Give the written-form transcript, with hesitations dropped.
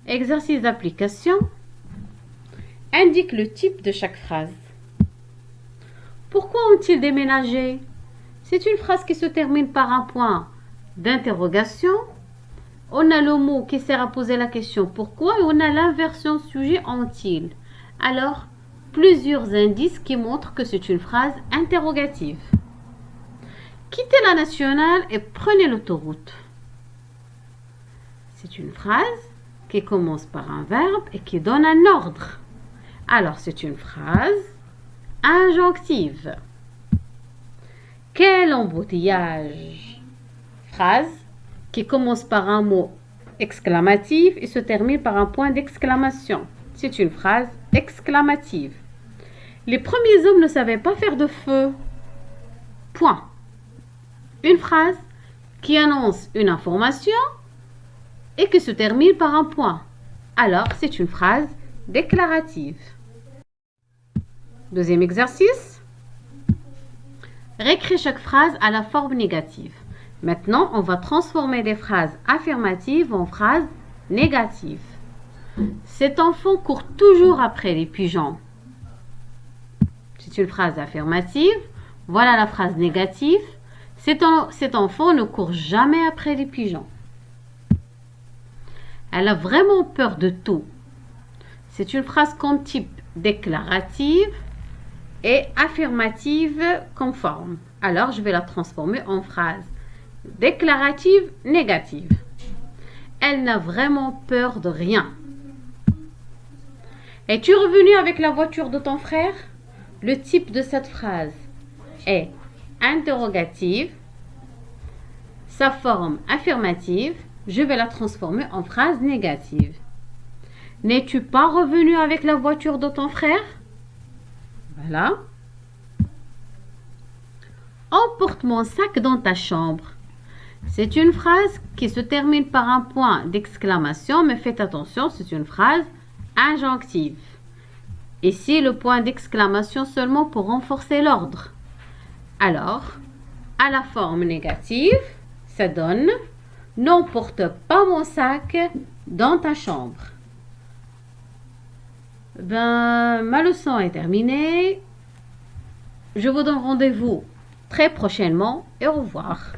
Exercice d'application. Indique le type de chaque phrase. Pourquoi ont-ils déménagé? C'est une phrase qui se termine par un point d'interrogation. On a le mot qui sert à poser la question pourquoi et on a l'inversion sujet ont-ils. Alors, plusieurs indices qui montrent que c'est une phrase interrogative. Quittez la nationale et prenez l'autoroute. C'est une phrase qui commence par un verbe et qui donne un ordre. Alors, c'est une phrase injonctive. Quel embouteillage? Phrase qui commence par un mot exclamatif et se termine par un point d'exclamation. C'est une phrase exclamative. Les premiers hommes ne savaient pas faire de feu. Point. Une phrase qui annonce une information et qui se termine par un point. Alors, c'est une phrase déclarative. Deuxième exercice. Réécris chaque phrase à la forme négative. Maintenant, on va transformer des phrases affirmatives en phrases négatives. Cet enfant court toujours après les pigeons. C'est une phrase affirmative. Voilà la phrase négative. Cet enfant ne court jamais après les pigeons. Elle a vraiment peur de tout. C'est une phrase comme type déclarative et affirmative conforme. Alors, je vais la transformer en phrase déclarative négative. Elle n'a vraiment peur de rien. Es-tu revenu avec la voiture de ton frère? Le type de cette phrase est interrogative. Sa forme affirmative, je vais la transformer en phrase négative. N'es-tu pas revenu avec la voiture de ton frère? Voilà. Emporte mon sac dans ta chambre. C'est une phrase qui se termine par un point d'exclamation, mais faites attention, c'est une phrase injonctive. Ici, le point d'exclamation seulement pour renforcer l'ordre. Alors, à la forme négative, ça donne « N'emporte pas mon sac dans ta chambre ». Ma leçon est terminée. Je vous donne rendez-vous très prochainement et au revoir.